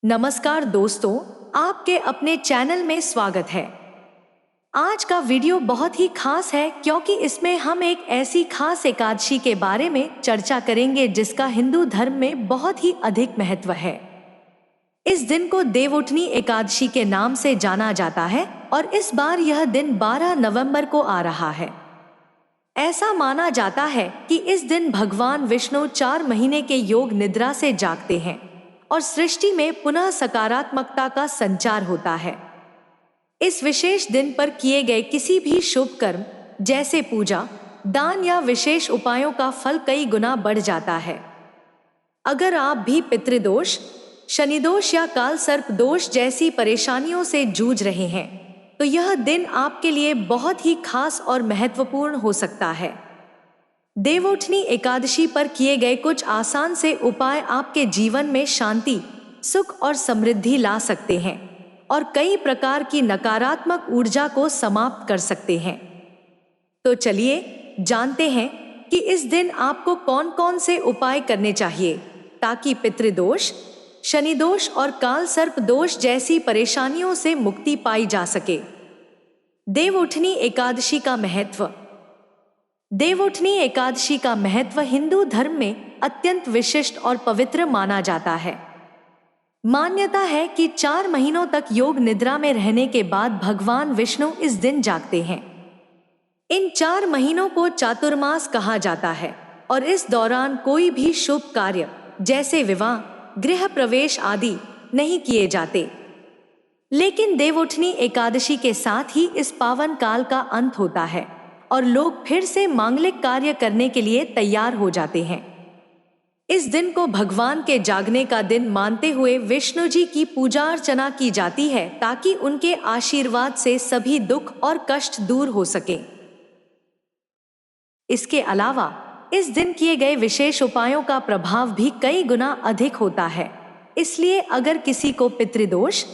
नमस्कार दोस्तों, आपके अपने चैनल में स्वागत है। आज का वीडियो बहुत ही खास है क्योंकि इसमें हम एक ऐसी खास एकादशी के बारे में चर्चा करेंगे जिसका हिंदू धर्म में बहुत ही अधिक महत्व है। इस दिन को देवउठनी एकादशी के नाम से जाना जाता है और इस बार यह दिन 12 नवंबर को आ रहा है। ऐसा माना जाता है कि इस दिन भगवान विष्णु 4 महीने के योग निद्रा से जागते हैं और सृष्टि में पुनः सकारात्मकता का संचार होता है। इस विशेष दिन पर किए गए किसी भी शुभ कर्म जैसे पूजा, दान या विशेष उपायों का फल कई गुना बढ़ जाता है। अगर आप भी पितृदोष, शनिदोष या काल सर्प दोष जैसी परेशानियों से जूझ रहे हैं तो यह दिन आपके लिए बहुत ही खास और महत्वपूर्ण हो सकता है। देवउठनी एकादशी पर किए गए कुछ आसान से उपाय आपके जीवन में शांति, सुख और समृद्धि ला सकते हैं और कई प्रकार की नकारात्मक ऊर्जा को समाप्त कर सकते हैं। तो चलिए जानते हैं कि इस दिन आपको कौन कौन से उपाय करने चाहिए ताकि पितृदोष, शनिदोष और काल सर्प दोष जैसी परेशानियों से मुक्ति पाई जा सके। देवउठनी एकादशी का महत्व। देवउठनी एकादशी का महत्व हिंदू धर्म में अत्यंत विशिष्ट और पवित्र माना जाता है। मान्यता है कि 4 महीनों तक योग निद्रा में रहने के बाद भगवान विष्णु इस दिन जागते हैं। इन 4 महीनों को चातुर्मास कहा जाता है और इस दौरान कोई भी शुभ कार्य जैसे विवाह, गृह प्रवेश आदि नहीं किए जाते। लेकिन देवउठनी एकादशी के साथ ही इस पावन काल का अंत होता है और लोग फिर से मांगलिक कार्य करने के लिए तैयार हो जाते हैं। इस दिन को भगवान के जागने का दिन मानते हुए विष्णु जी की पूजा अर्चना की जाती है ताकि उनके आशीर्वाद से सभी दुख और कष्ट दूर हो सके। इसके अलावा इस दिन किए गए विशेष उपायों का प्रभाव भी कई गुना अधिक होता है। इसलिए अगर किसी को पितृदोष,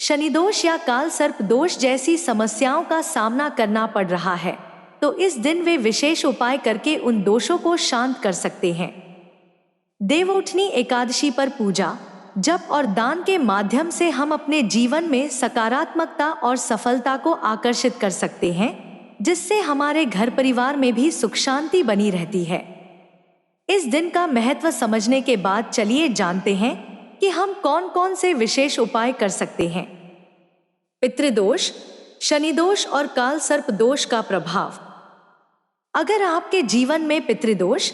शनिदोष या काल सर्प दोष जैसी समस्याओं का सामना करना पड़ रहा है तो इस दिन वे विशेष उपाय करके उन दोषों को शांत कर सकते हैं। देवउठनी एकादशी पर पूजा, जप और दान के माध्यम से हम अपने जीवन में सकारात्मकता और सफलता को आकर्षित कर सकते हैं, जिससे हमारे घर परिवार में भी सुख शांति बनी रहती है। इस दिन का महत्व समझने के बाद चलिए जानते हैं कि हम कौन कौन से विशेष उपाय कर सकते हैं। पितृदोष, शनिदोष और काल सर्प दोष का प्रभाव। अगर आपके जीवन में पितृदोष,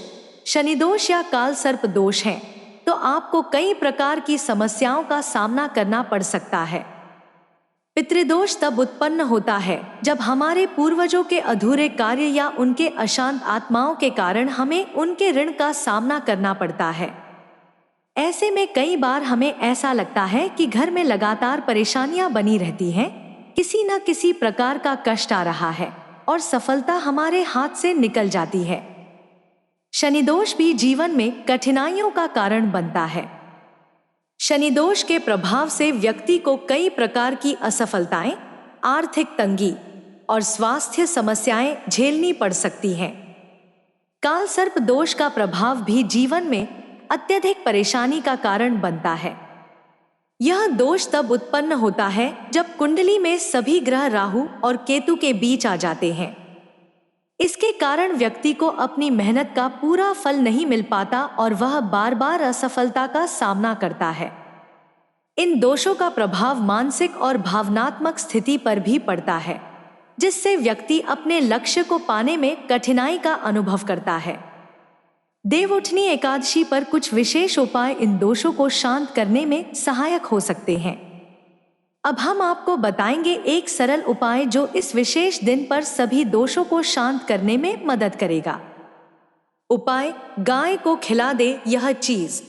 शनिदोष या काल सर्प दोष है तो आपको कई प्रकार की समस्याओं का सामना करना पड़ सकता है। पितृदोष तब उत्पन्न होता है जब हमारे पूर्वजों के अधूरे कार्य या उनके अशांत आत्माओं के कारण हमें उनके ऋण का सामना करना पड़ता है। ऐसे में कई बार हमें ऐसा लगता है कि घर में लगातार परेशानियां बनी रहती हैं, किसी न किसी प्रकार का कष्ट आ रहा है और सफलता हमारे हाथ से निकल जाती है। शनिदोष भी जीवन में कठिनाइयों का कारण बनता है। शनिदोष के प्रभाव से व्यक्ति को कई प्रकार की असफलताएं, आर्थिक तंगी और स्वास्थ्य समस्याएं झेलनी पड़ सकती हैं। काल सर्प दोष का प्रभाव भी जीवन में अत्यधिक परेशानी का कारण बनता है। यह दोष तब उत्पन्न होता है जब कुंडली में सभी ग्रह राहु और केतु के बीच आ जाते हैं। इसके कारण व्यक्ति को अपनी मेहनत का पूरा फल नहीं मिल पाता और वह बार बार असफलता का सामना करता है। इन दोषों का प्रभाव मानसिक और भावनात्मक स्थिति पर भी पड़ता है, जिससे व्यक्ति अपने लक्ष्य को पाने में कठिनाई का अनुभव करता है। देवउठनी एकादशी पर कुछ विशेष उपाय इन दोषों को शांत करने में सहायक हो सकते हैं। अब हम आपको बताएंगे एक सरल उपाय जो इस विशेष दिन पर सभी दोषों को शांत करने में मदद करेगा। उपाय: गाय को खिला दे यह चीज।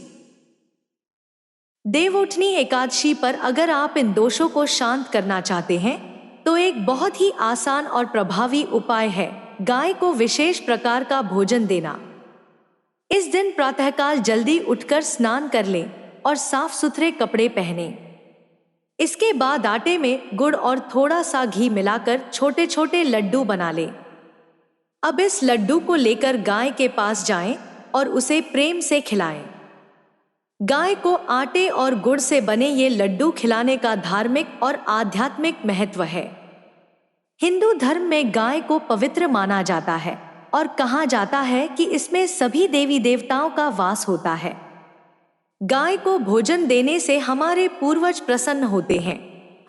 देवउठनी एकादशी पर अगर आप इन दोषों को शांत करना चाहते हैं तो एक बहुत ही आसान और प्रभावी उपाय है गाय को विशेष प्रकार का भोजन देना। इस दिन प्रातःकाल जल्दी उठकर स्नान कर लें और साफ सुथरे कपड़े पहनें। इसके बाद आटे में गुड़ और थोड़ा सा घी मिलाकर छोटे छोटे लड्डू बना लें। अब इस लड्डू को लेकर गाय के पास जाएं और उसे प्रेम से खिलाएं। गाय को आटे और गुड़ से बने ये लड्डू खिलाने का धार्मिक और आध्यात्मिक महत्व है। हिंदू धर्म में गाय को पवित्र माना जाता है और कहा जाता है कि इसमें सभी देवी देवताओं का वास होता है। गाय को भोजन देने से हमारे पूर्वज प्रसन्न होते हैं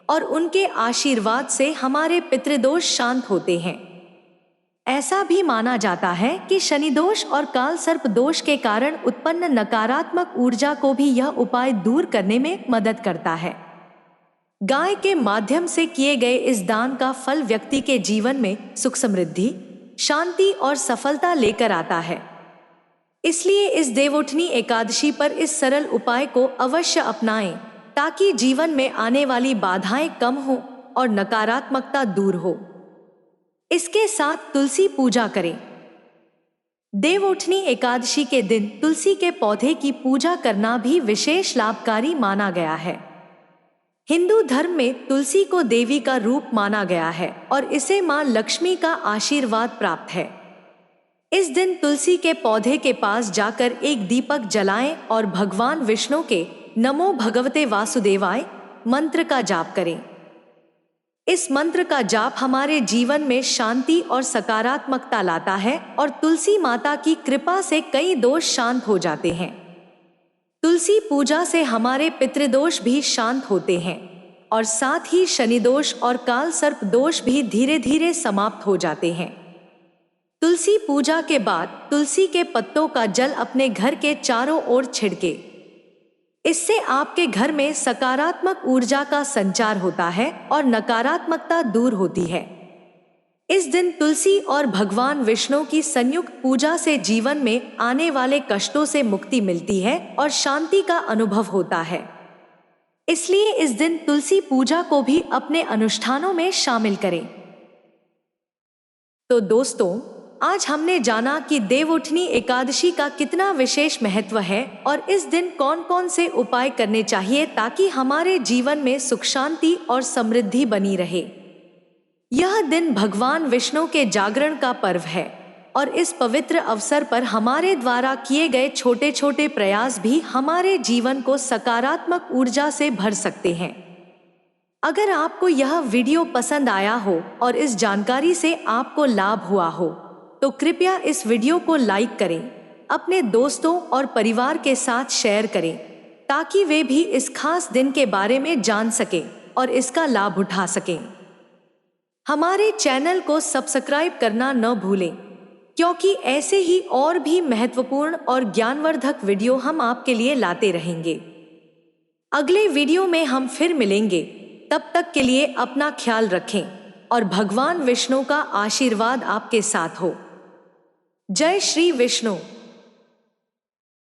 और उनके आशीर्वाद से हमारे पितृदोष शांत होते हैं। ऐसा भी माना जाता है कि शनि दोष और काल सर्प दोष के कारण उत्पन्न नकारात्मक ऊर्जा को भी यह उपाय दूर करने में मदद करता है। गाय के माध्यम से किए गए इस दान का फल व्यक्ति के जीवन में सुख, समृद्धि, शांति और सफलता लेकर आता है। इसलिए इस देवउठनी एकादशी पर इस सरल उपाय को अवश्य अपनाएं ताकि जीवन में आने वाली बाधाएं कम हो और नकारात्मकता दूर हो। इसके साथ तुलसी पूजा करें। देवउठनी एकादशी के दिन तुलसी के पौधे की पूजा करना भी विशेष लाभकारी माना गया है। हिंदू धर्म में तुलसी को देवी का रूप माना गया है और इसे मां लक्ष्मी का आशीर्वाद प्राप्त है। इस दिन तुलसी के पौधे के पास जाकर एक दीपक जलाएं और भगवान विष्णु के नमो भगवते वासुदेवाय मंत्र का जाप करें। इस मंत्र का जाप हमारे जीवन में शांति और सकारात्मकता लाता है और तुलसी माता की कृपा से कई दोष शांत हो जाते हैं। तुलसी पूजा से हमारे पितृदोष भी शांत होते हैं और साथ ही शनि दोष और काल सर्प दोष भी धीरे धीरे समाप्त हो जाते हैं। तुलसी पूजा के बाद तुलसी के पत्तों का जल अपने घर के चारों ओर छिड़के। इससे आपके घर में सकारात्मक ऊर्जा का संचार होता है और नकारात्मकता दूर होती है। इस दिन तुलसी और भगवान विष्णु की संयुक्त पूजा से जीवन में आने वाले कष्टों से मुक्ति मिलती है और शांति का अनुभव होता है। इसलिए इस दिन तुलसी पूजा को भी अपने अनुष्ठानों में शामिल करें। तो दोस्तों, आज हमने जाना कि देवउठनी एकादशी का कितना विशेष महत्व है और इस दिन कौन कौन से उपाय करने चाहिए ताकि हमारे जीवन में सुख, शांति और समृद्धि बनी रहे। यह दिन भगवान विष्णु के जागरण का पर्व है और इस पवित्र अवसर पर हमारे द्वारा किए गए छोटे छोटे प्रयास भी हमारे जीवन को सकारात्मक ऊर्जा से भर सकते हैं। अगर आपको यह वीडियो पसंद आया हो और इस जानकारी से आपको लाभ हुआ हो तो कृपया इस वीडियो को लाइक करें, अपने दोस्तों और परिवार के साथ शेयर करें ताकि वे भी इस खास दिन के बारे में जान सकें और इसका लाभ उठा सकें। हमारे चैनल को सब्सक्राइब करना न भूलें क्योंकि ऐसे ही और भी महत्वपूर्ण और ज्ञानवर्धक वीडियो हम आपके लिए लाते रहेंगे। अगले वीडियो में हम फिर मिलेंगे। तब तक के लिए अपना ख्याल रखें और भगवान विष्णु का आशीर्वाद आपके साथ हो। जय श्री विष्णु।